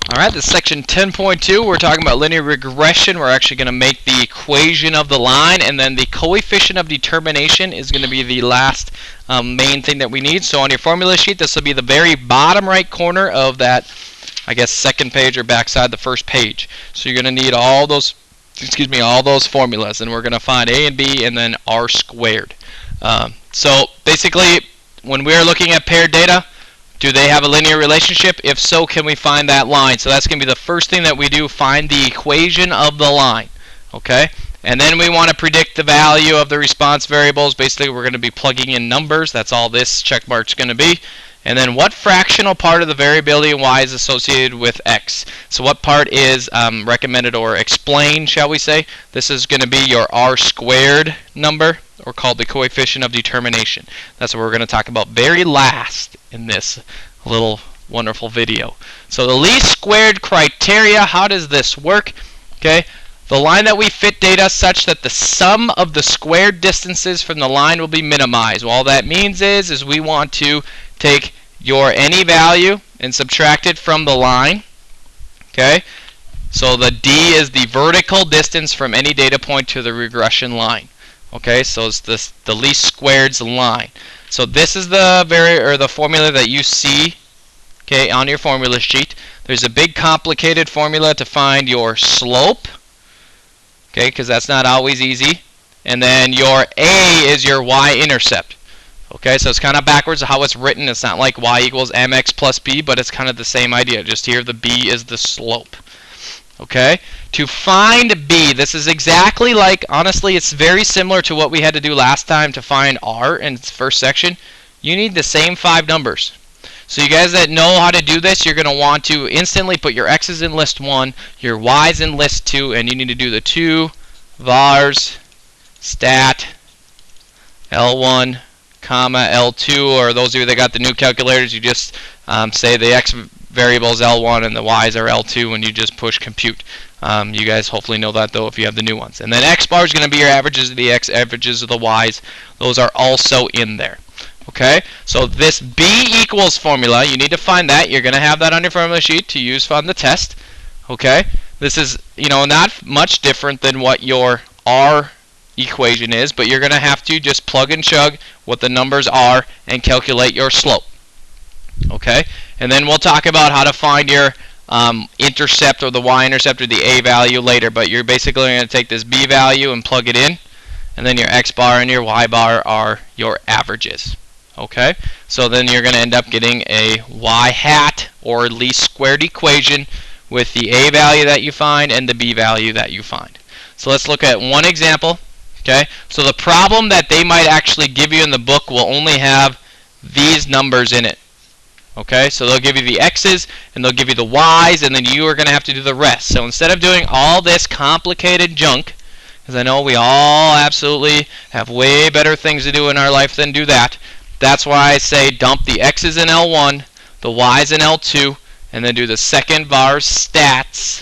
Alright, this is section 10.2. We're talking about linear regression. We're actually going to make the equation of the line, and then the coefficient of determination is going to be the last main thing that we need. So on your formula sheet, this will be the very bottom right corner of that, I guess, second page or backside the first page. So you're going to need all those, all those formulas, and we're going to find a and b and then r squared. So basically, when we're looking at paired data, do they have a linear relationship? If so, can we find that line? So that's going to be the first thing that we do, find the equation of the line. Okay? And then we want to predict the value of the response variables. Basically, we're going to be plugging in numbers. That's all this check mark's going to be. And then what fractional part of the variability in y is associated with x? So what part is recommended or explained, shall we say? This is going to be your r squared number, or called the coefficient of determination. That's what we're going to talk about very last in this little wonderful video. So the least squared criteria, how does this work? Okay, the line that we fit data such that the sum of the squared distances from the line will be minimized. Well, all that means is we want to take your any value and subtract it from the line. Okay, so the d is the vertical distance from any data point to the regression line. Okay, so it's the least squared's line. So this is the formula that you see, okay, on your formula sheet. There's a big complicated formula to find your slope, okay, because that's not always easy. And then your a is your y-intercept. Okay, so it's kind of backwards how it's written. It's not like y equals mx plus b, but it's kind of the same idea. Just here the b is the slope. Okay, to find b, this is exactly like, honestly, it's very similar to what we had to do last time to find r in its first section. You need the same 5 numbers. So you guys that know how to do this, you're going to want to instantly put your x's in list 1, your y's in list 2, and you need to do the 2 vars stat L1 comma L2, or those of you that got the new calculators, you just say the x variable is L1 and the y's are L2, and you just push compute. You guys hopefully know that, though, if you have the new ones. And then x bar is going to be your averages of the x, averages of the y's. Those are also in there. Okay, so this b equals formula, you need to find that. You're going to have that on your formula sheet to use on the test. Okay, this is, not much different than what your r equation is, but you're going to have to just plug and chug what the numbers are and calculate your slope. Okay, and then we'll talk about how to find your intercept, or the y-intercept, or the a value later, but you're basically going to take this b value and plug it in, and then your x bar and your y bar are your averages. Okay, so then you're going to end up getting a y hat, or least squared equation, with the a value that you find and the b value that you find. So let's look at one example. Okay, so the problem that they might actually give you in the book will only have these numbers in it. Okay, so they'll give you the x's and they'll give you the y's, and then you are going to have to do the rest. So instead of doing all this complicated junk, because I know we all absolutely have way better things to do in our life than do that, that's why I say dump the x's in L1, the y's in L2, and then do the second vars stats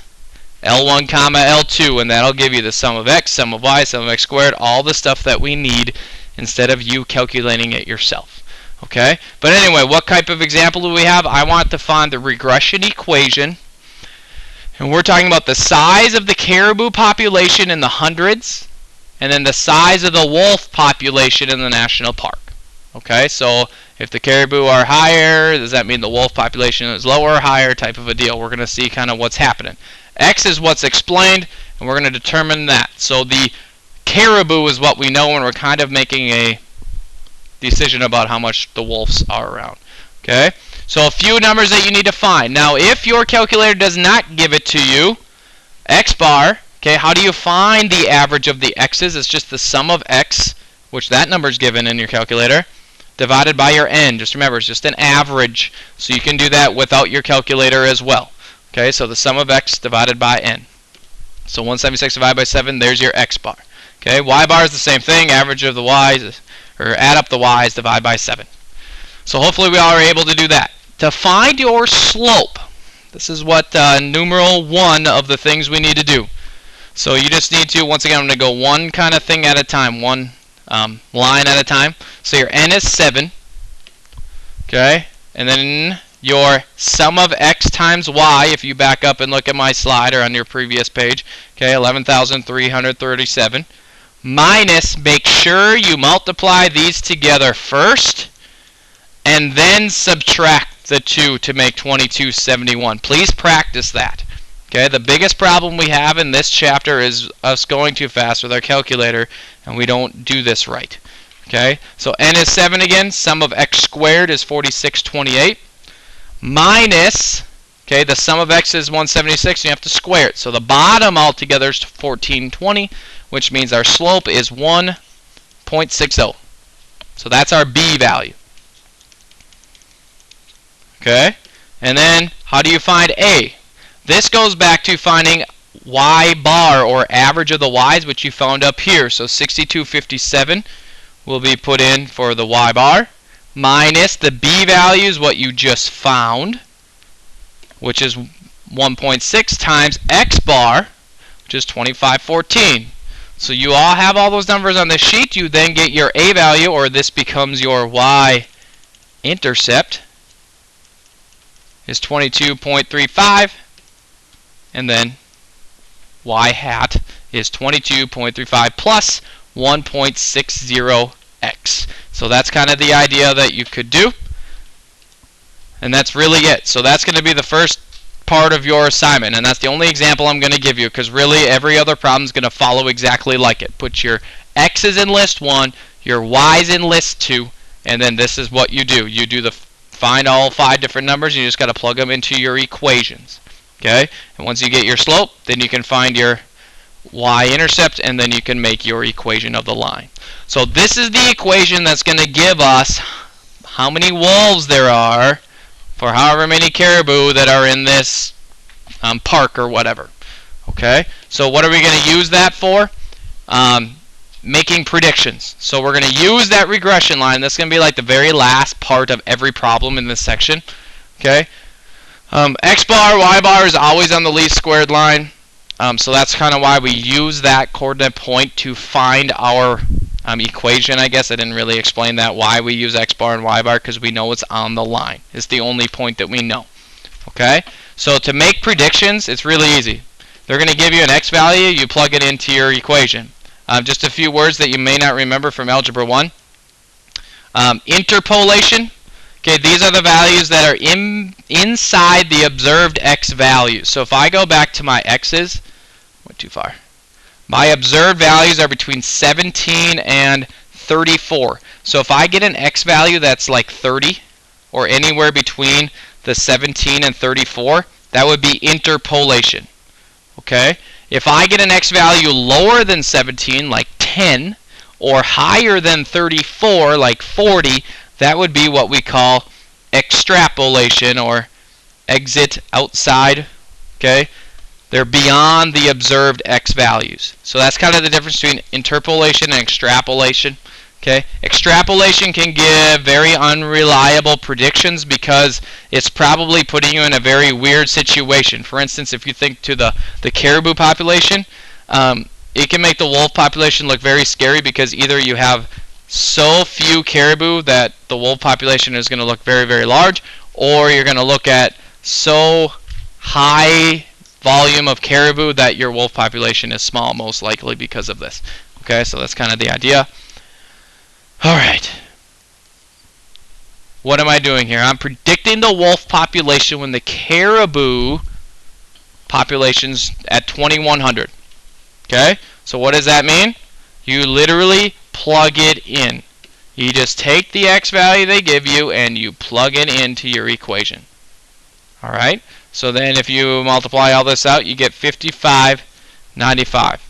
L1 comma L2, and that'll give you the sum of x, sum of y, sum of x squared, all the stuff that we need, instead of you calculating it yourself. Okay, but anyway, what type of example do we have? I want to find the regression equation, and we're talking about the size of the caribou population in the hundreds, and then the size of the wolf population in the national park. Okay, so if the caribou are higher, does that mean the wolf population is lower or higher, type of a deal? We're going to see kind of what's happening. X is what's explained, and we're going to determine that. So the caribou is what we know, and we're kind of making a decision about how much the wolves are around. Okay, so a few numbers that you need to find. Now, if your calculator does not give it to you, x bar, okay, how do you find the average of the x's? It's just the sum of x, which that number is given in your calculator, divided by your n. Just remember, it's just an average, so you can do that without your calculator as well. Okay, so the sum of x divided by n. So 176 divided by 7, there's your x bar. Okay, y bar is the same thing, average of the y's, or add up the y's, divide by 7. So hopefully we are able to do that. To find your slope, this is what numeral 1 of the things we need to do. So you just need to, once again, I'm going to go one kind of thing at a time, one line at a time. So your n is 7, okay, and then your sum of x times y, if you back up and look at my slide or on your previous page, okay, 11,337, minus, make sure you multiply these together first, and then subtract the 2 to make 2271. Please practice that. Okay, the biggest problem we have in this chapter is us going too fast with our calculator, and we don't do this right. Okay, so n is 7 again. Sum of x squared is 4628. Minus, okay, the sum of x is 176, and you have to square it. So the bottom altogether is 1420, which means our slope is 1.60. So that's our b value. Okay, and then how do you find a? This goes back to finding y bar, or average of the y's, which you found up here. So 6257 will be put in for the y bar, minus the b value is what you just found, which is 1.6 times x bar, which is 2514. So you all have all those numbers on the sheet. You then get your a value, or this becomes your y-intercept, is 22.35, and then y hat is 22.35 plus 1.60x. So that's kind of the idea that you could do, and that's really it. So that's going to be the first part of your assignment, and that's the only example I'm going to give you, because really every other problem is going to follow exactly like it. Put your x's in list 1, your y's in list 2, and then this is what you do. You do the find all 5 different numbers, and you just got to plug them into your equations. Okay, and once you get your slope, then you can find your y-intercept, and then you can make your equation of the line. So this is the equation that's going to give us how many wolves there are for however many caribou that are in this park or whatever. Okay, so what are we going to use that for? Making predictions. So we're going to use that regression line. That's going to be like the very last part of every problem in this section. Okay. X bar, y bar is always on the least squared line. So that's kind of why we use that coordinate point to find our equation, I guess. I didn't really explain that, why we use x bar and y bar, because we know it's on the line. It's the only point that we know. Okay? So to make predictions, it's really easy. They're going to give you an x value. You plug it into your equation. Just a few words that you may not remember from Algebra 1. Interpolation. Okay, these are the values that are inside the observed x values. So if I go back to my x's, went too far. My observed values are between 17 and 34. So if I get an x value that's like 30, or anywhere between the 17 and 34, that would be interpolation. Okay? If I get an x value lower than 17, like 10, or higher than 34, like 40, that would be what we call extrapolation, or exit outside. Okay? They're beyond the observed x values. So that's kind of the difference between interpolation and extrapolation. Okay? Extrapolation can give very unreliable predictions because it's probably putting you in a very weird situation. For instance, if you think to the caribou population, it can make the wolf population look very scary, because either you have so few caribou that the wolf population is going to look very, very large, or you're going to look at so high volume of caribou that your wolf population is small, most likely because of this. Okay, so that's kind of the idea. Alright. What am I doing here? I'm predicting the wolf population when the caribou population's at 2100. Okay? So what does that mean? You literally plug it in. You just take the x value they give you and you plug it into your equation. Alright? So then if you multiply all this out, you get 5595.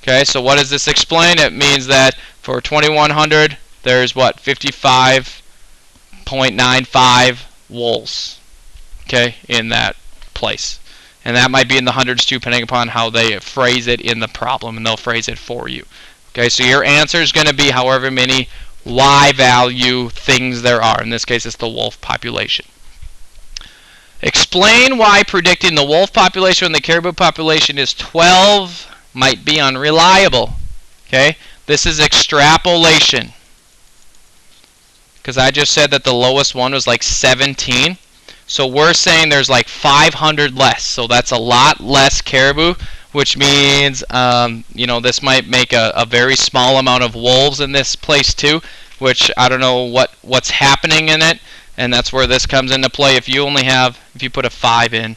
Okay, so what does this explain? It means that for 2100, there's what? 55.95 wolves, okay, in that place. And that might be in the hundreds too, depending upon how they phrase it in the problem, and they'll phrase it for you. Okay, so your answer is going to be however many y value things there are. In this case, it's the wolf population. Explain why predicting the wolf population when the caribou population is 12 might be unreliable. Okay, this is extrapolation, because I just said that the lowest one was like 17. So we're saying there's like 500 less. So that's a lot less caribou, which means this might make a very small amount of wolves in this place too, which I don't know what's happening in it, and that's where this comes into play. If you put a 5 in,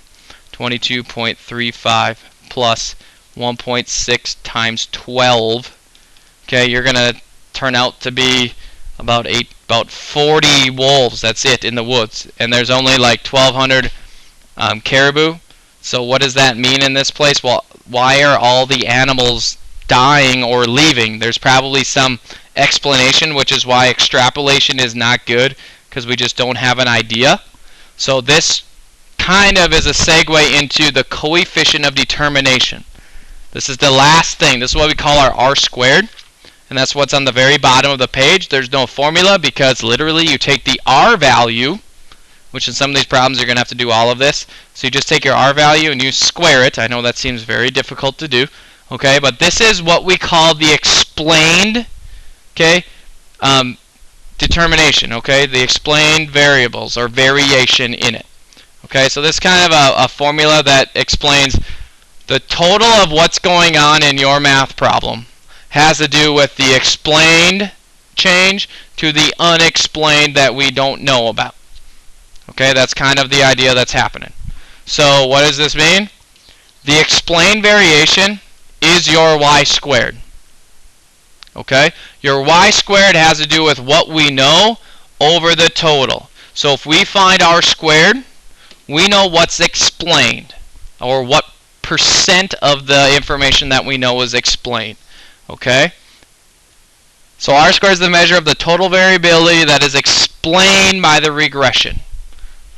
22.35 plus 1.6 times 12, okay, you're gonna turn out to be about 40 wolves. That's it in the woods, and there's only like 1,200 caribou. So what does that mean in this place? Well, why are all the animals dying or leaving? There's probably some explanation, which is why extrapolation is not good, because we just don't have an idea. So this kind of is a segue into the coefficient of determination. This is the last thing. This is what we call our R squared, and that's what's on the very bottom of the page. There's no formula because literally you take the R value, which in some of these problems you're going to have to do all of this. So you just take your R value and you square it. I know that seems very difficult to do, okay? But this is what we call the explained, okay, determination, okay? The explained variables or variation in it. Okay, so this is kind of a formula that explains the total of what's going on in your math problem has to do with the explained change to the unexplained that we don't know about. Okay, that's kind of the idea that's happening. So what does this mean? The explained variation is your y squared. Okay, your y squared has to do with what we know over the total. So if we find r squared, we know what's explained, or what percent of the information that we know is explained. Okay? So r squared is the measure of the total variability that is explained by the regression.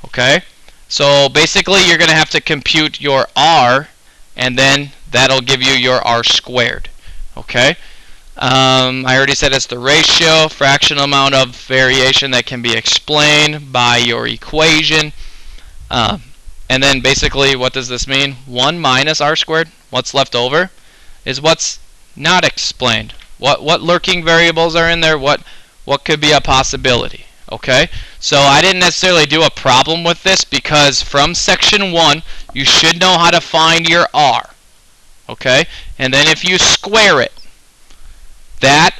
Okay? So basically you're going to have to compute your r, and then that'll give you your r squared. Okay? I already said it's the ratio, fractional amount of variation that can be explained by your equation. And then basically, what does this mean? 1 minus r squared, what's left over, is what's not explained. What lurking variables are in there? What could be a possibility? Okay? So I didn't necessarily do a problem with this because from section 1, you should know how to find your r. Okay? And then if you square it, that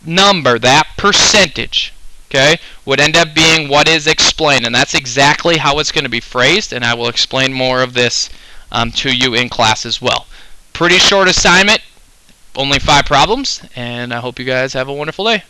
number, that percentage, okay, would end up being what is explained, and that's exactly how it's going to be phrased, and I will explain more of this to you in class as well. Pretty short assignment, only 5 problems, and I hope you guys have a wonderful day.